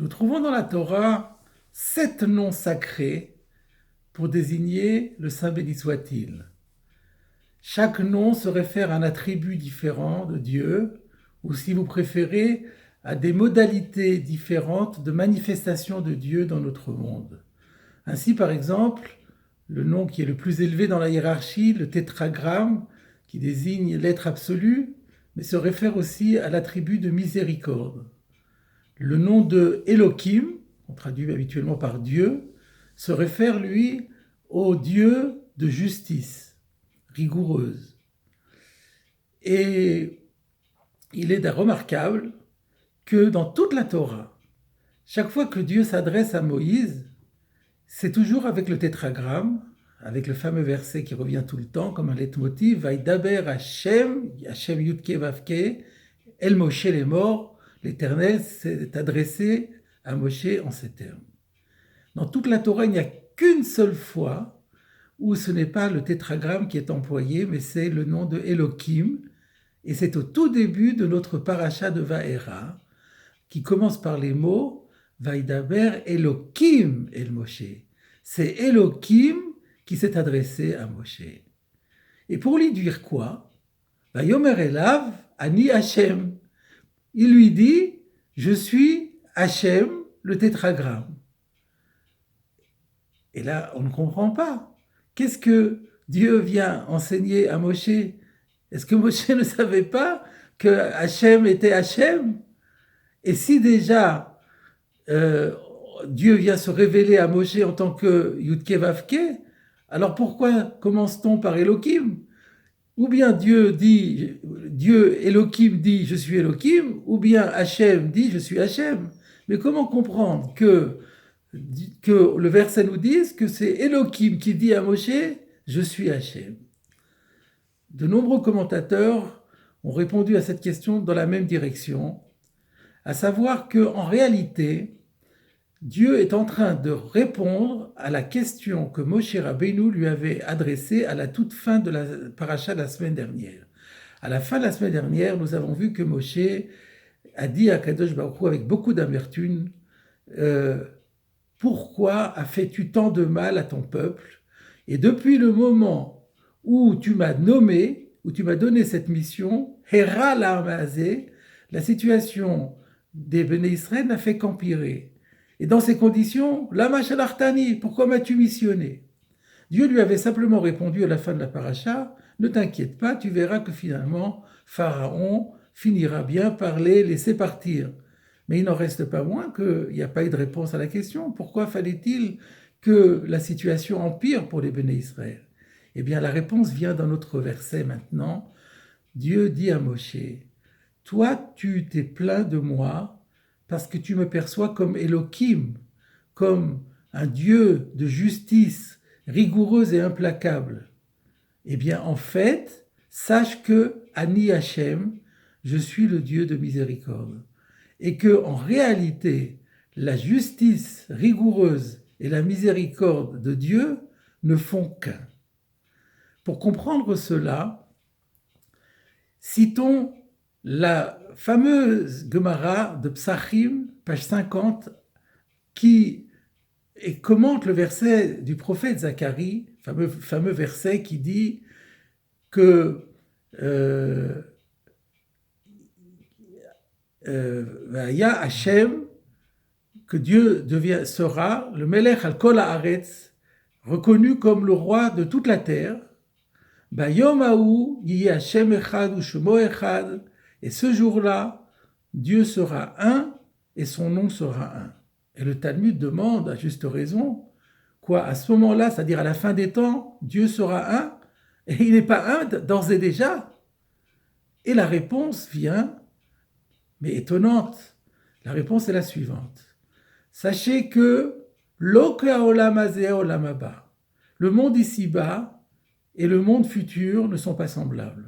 Nous trouvons dans la Torah 7 noms sacrés pour désigner le Saint béni soit-il. Chaque nom se réfère à un attribut différent de Dieu, ou si vous préférez, à des modalités différentes de manifestation de Dieu dans notre monde. Ainsi, par exemple, le nom qui est le plus élevé dans la hiérarchie, le tétragramme, qui désigne l'être absolu, mais se réfère aussi à l'attribut de miséricorde. Le nom de Elohim, on traduit habituellement par Dieu, se réfère, lui, au Dieu de justice rigoureuse. Et il est remarquable que dans toute la Torah, chaque fois que Dieu s'adresse à Moïse, c'est toujours avec le tétragramme, avec le fameux verset qui revient tout le temps comme un leitmotiv, Vaïdaber Hashem, Hashem Yudke Vavke, El Moshe les morts, l'Éternel s'est adressé à Moshe en ces termes. Dans toute la Torah, il n'y a qu'une seule fois où ce n'est pas le tétragramme qui est employé, mais c'est le nom de Elohim, et c'est au tout début de notre paracha de Vaera, qui commence par les mots Vaïdaber Elohim El Moshe. C'est Elohim qui s'est adressé à Moshe. Et pour lui dire quoi? Vayomer Elav Ani Hashem. Il lui dit, je suis Hashem, le tétragramme. Et là, on ne comprend pas. Qu'est-ce que Dieu vient enseigner à Moshe? Est-ce que Moshe ne savait pas que Hashem était Hashem? Et si déjà Dieu vient se révéler à Moshe en tant que Yudke Vavke, alors pourquoi commence-t-on par Elohim? Ou bien Dieu Elohim dit je suis Elohim, ou bien Hachem dit je suis Hachem. Mais comment comprendre que le verset nous dise que c'est Elohim qui dit à Moshe je suis Hachem? De nombreux commentateurs ont répondu à cette question dans la même direction, à savoir qu'en réalité, Dieu est en train de répondre à la question que Moshe Rabbeinu lui avait adressée à la toute fin de la paracha de la semaine dernière. À la fin de la semaine dernière, nous avons vu que Moshe a dit à Kadosh Baruch Hu avec beaucoup d'amertume pourquoi as-tu tant de mal à ton peuple? Et depuis le moment où tu m'as nommé, où tu m'as donné cette mission, Hera l'Armazé, la situation des Béné Israël n'a fait qu'empirer. Et dans ces conditions, Lama Shalartani, pourquoi m'as-tu missionné? Dieu lui avait simplement répondu à la fin de la paracha, ne t'inquiète pas, tu verras que finalement, Pharaon finira bien par les laisser partir. Mais il n'en reste pas moins qu'il n'y a pas eu de réponse à la question. Pourquoi fallait-il que la situation empire pour les Béné Israël? Eh bien, la réponse vient dans notre verset maintenant. Dieu dit à Moshe, toi, tu t'es plaint de moi parce que tu me perçois comme Elohim, comme un Dieu de justice rigoureuse et implacable. Eh bien, en fait, sache que Ani Hashem, je suis le Dieu de miséricorde. Et que, en réalité, la justice rigoureuse et la miséricorde de Dieu ne font qu'un. Pour comprendre cela, citons la fameuse Gemara de Psachim, page 50, qui commente le verset du prophète Zacharie, fameux verset qui dit que Ya Hashem, que Dieu sera le Melech al Kol Haaretz, reconnu comme le roi de toute la terre. Bayom Haou Yi Hashem Echad ou Shemo Echad, et ce jour-là, Dieu sera un et son nom sera un. Et le Talmud demande, à juste raison, quoi, à ce moment-là, c'est-à-dire à la fin des temps, Dieu sera un, et il n'est pas un d'ores et déjà. Et la réponse vient, mais étonnante. La réponse est la suivante. Sachez que l'Oka Olam Hazeh Olam Haba, le monde ici-bas et le monde futur ne sont pas semblables.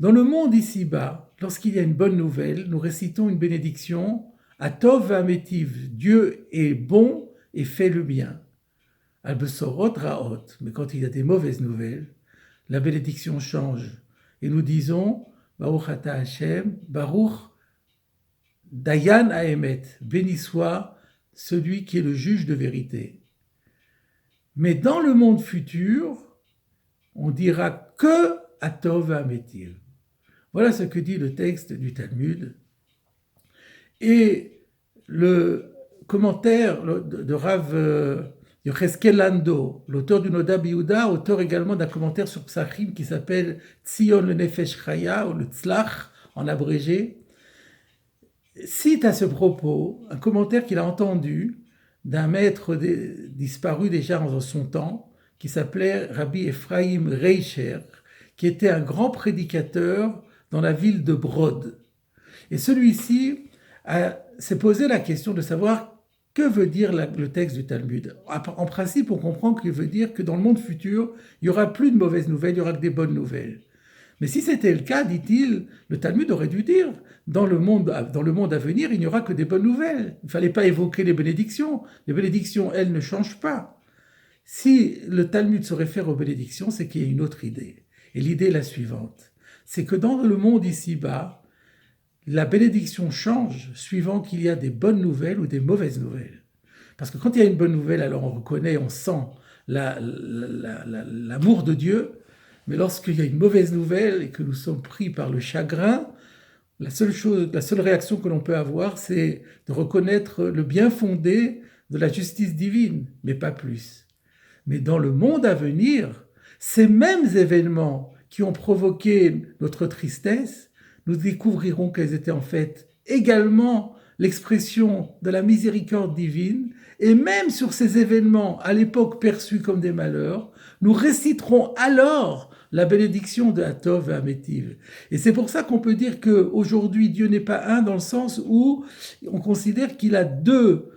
Dans le monde ici-bas, lorsqu'il y a une bonne nouvelle, nous récitons une bénédiction, Atov v'ametiv, Dieu est bon et fait le bien. Al-Besorot Raot, mais quand il y a des mauvaises nouvelles, la bénédiction change. Et nous disons, Baruch Ata Hashem, Baruch Dayan Haemet, béni soit celui qui est le juge de vérité. Mais dans le monde futur, on dira que Atov Ametiv. Voilà ce que dit le texte du Talmud. Et le commentaire de Rav Yecheskel Lando, l'auteur du Noda Biyuda, auteur également d'un commentaire sur Psachim qui s'appelle Tzion le Nefesh Chaya, ou le Tzlach en abrégé, cite à ce propos un commentaire qu'il a entendu d'un maître disparu déjà en son temps, qui s'appelait Rabbi Ephraim Reicher, qui était un grand prédicateur dans la ville de Brod. Et celui-ci s'est posé la question de savoir que veut dire le texte du Talmud. En principe, on comprend qu'il veut dire que dans le monde futur, il n'y aura plus de mauvaises nouvelles, il y aura que des bonnes nouvelles. Mais si c'était le cas, dit-il, le Talmud aurait dû dire, dans le monde à venir, il n'y aura que des bonnes nouvelles. Il ne fallait pas évoquer les bénédictions. Les bénédictions, elles, ne changent pas. Si le Talmud se réfère aux bénédictions, c'est qu'il y a une autre idée. Et l'idée est la suivante. C'est que dans le monde ici-bas, la bénédiction change suivant qu'il y a des bonnes nouvelles ou des mauvaises nouvelles. Parce que quand il y a une bonne nouvelle, alors on reconnaît, on sent l'amour de Dieu. Mais lorsqu'il y a une mauvaise nouvelle et que nous sommes pris par le chagrin, la seule réaction que l'on peut avoir, c'est de reconnaître le bien fondé de la justice divine, mais pas plus. Mais dans le monde à venir, ces mêmes événements qui ont provoqué notre tristesse, nous découvrirons qu'elles étaient en fait également l'expression de la miséricorde divine, et même sur ces événements à l'époque perçus comme des malheurs, nous réciterons alors la bénédiction de Atov et Ametiv. Et c'est pour ça qu'on peut dire qu'aujourd'hui Dieu n'est pas un dans le sens où on considère qu'il a deux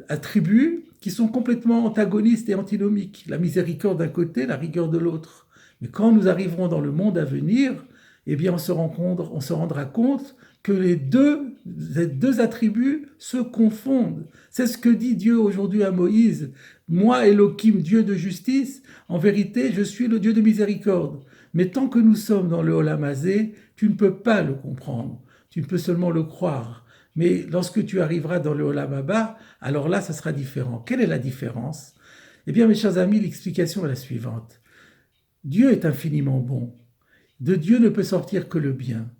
attributs qui sont complètement antagonistes et antinomiques. La miséricorde d'un côté, la rigueur de l'autre. Mais quand nous arriverons dans le monde à venir, eh bien on se rendra compte que les deux attributs se confondent. C'est ce que dit Dieu aujourd'hui à Moïse. Moi, Elohim, Dieu de justice, en vérité, je suis le Dieu de miséricorde. Mais tant que nous sommes dans le Olam Hazé, tu ne peux pas le comprendre. Tu ne peux seulement le croire. Mais lorsque tu arriveras dans le Olam Haba, alors là, ça sera différent. Quelle est la différence? Eh bien, mes chers amis, l'explication est la suivante. Dieu est infiniment bon. De Dieu ne peut sortir que le bien.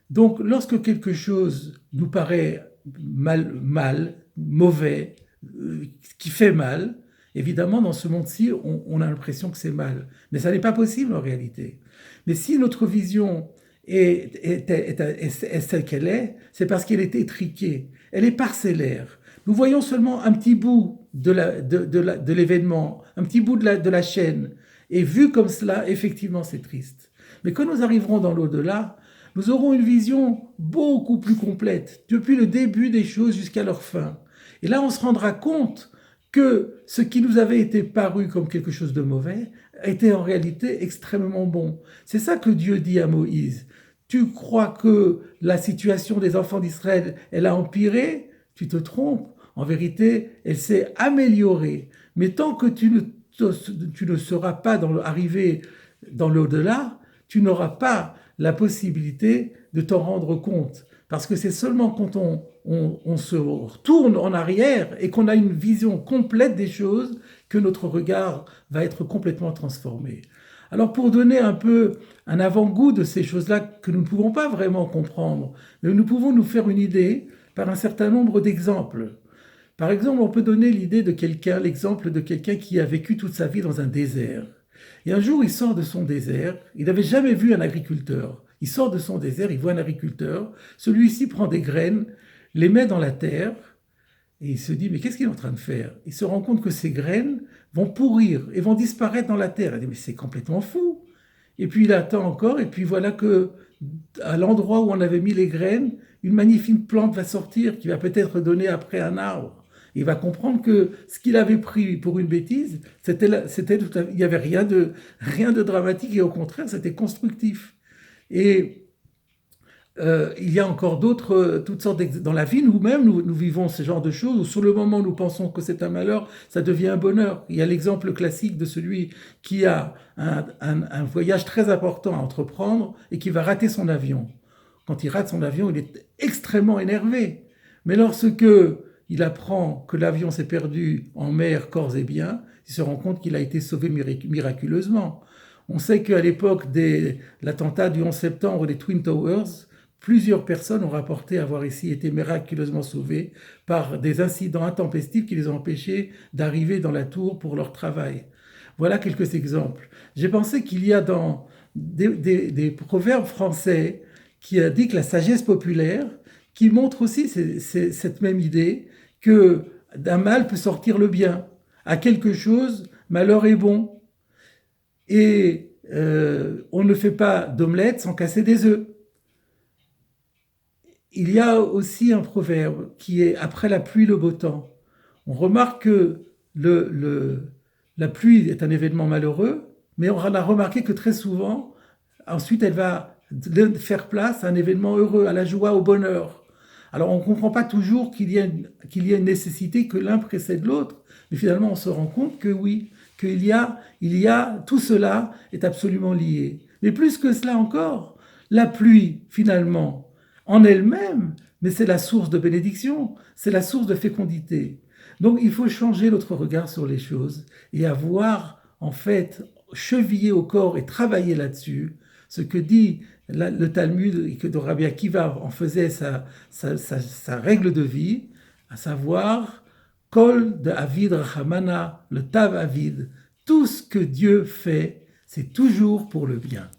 Donc, lorsque quelque chose nous paraît mal, mauvais, qui fait mal, évidemment, dans ce monde-ci, on a l'impression que c'est mal. Mais ça n'est pas possible en réalité. Mais si notre vision est celle qu'elle est, c'est parce qu'elle est étriquée. Elle est parcellaire. Nous voyons seulement un petit bout de l'événement, un petit bout de la chaîne. Et vu comme cela, effectivement, c'est triste. Mais quand nous arriverons dans l'au-delà, nous aurons une vision beaucoup plus complète, depuis le début des choses jusqu'à leur fin. Et là, on se rendra compte que ce qui nous avait été paru comme quelque chose de mauvais était en réalité extrêmement bon. C'est ça que Dieu dit à Moïse. Tu crois que la situation des enfants d'Israël, elle a empiré? Tu te trompes. En vérité, elle s'est améliorée. Mais tant que tu ne seras pas arrivé dans l'au-delà, tu n'auras pas la possibilité de t'en rendre compte. Parce que c'est seulement quand on se retourne en arrière et qu'on a une vision complète des choses que notre regard va être complètement transformé. Alors pour donner un peu un avant-goût de ces choses-là que nous ne pouvons pas vraiment comprendre, mais nous pouvons nous faire une idée par un certain nombre d'exemples. Par exemple, on peut donner l'exemple de quelqu'un qui a vécu toute sa vie dans un désert. Et un jour, il sort de son désert, il n'avait jamais vu un agriculteur. Il sort de son désert, il voit un agriculteur, celui-ci prend des graines, les met dans la terre, et il se dit, mais qu'est-ce qu'il est en train de faire? Il se rend compte que ces graines vont pourrir et vont disparaître dans la terre. Il dit, mais c'est complètement fou. Et puis il attend encore, et puis voilà que à l'endroit où on avait mis les graines, une magnifique plante va sortir, qui va peut-être donner après un arbre. Il va comprendre que ce qu'il avait pris pour une bêtise, il n'y avait rien de dramatique, et au contraire, c'était constructif. Et il y a encore toutes sortes dans la vie, nous-mêmes, nous vivons ce genre de choses, où sur le moment, nous pensons que c'est un malheur, ça devient un bonheur. Il y a l'exemple classique de celui qui a un voyage très important à entreprendre et qui va rater son avion. Quand il rate son avion, il est extrêmement énervé. Mais lorsque il apprend que l'avion s'est perdu en mer corps et biens, il se rend compte qu'il a été sauvé miraculeusement. On sait qu'à l'époque de l'attentat du 11 septembre des Twin Towers, plusieurs personnes ont rapporté avoir ici été miraculeusement sauvées par des incidents intempestifs qui les ont empêchés d'arriver dans la tour pour leur travail. Voilà quelques exemples. J'ai pensé qu'il y a dans des proverbes français qui indiquent la sagesse populaire, qui montrent aussi cette même idée que d'un mal peut sortir le bien. À quelque chose, malheur est bon. Et on ne fait pas d'omelette sans casser des œufs. Il y a aussi un proverbe qui est après la pluie, le beau temps. On remarque que la pluie est un événement malheureux, mais on a remarqué que très souvent, ensuite, elle va faire place à un événement heureux, à la joie, au bonheur. Alors, on ne comprend pas toujours qu'il y ait une nécessité que l'un précède l'autre, mais finalement, on se rend compte que oui, tout cela est absolument lié. Mais plus que cela encore, la pluie, finalement, en elle-même, mais c'est la source de bénédiction, c'est la source de fécondité. Donc, il faut changer notre regard sur les choses et avoir, en fait, chevillé au corps et travailler là-dessus, ce que dit le Talmud et que Rabbi Akiva en faisait sa règle de vie, à savoir Kol de Avid Rachamana, le Tav Avid, tout ce que Dieu fait, c'est toujours pour le bien.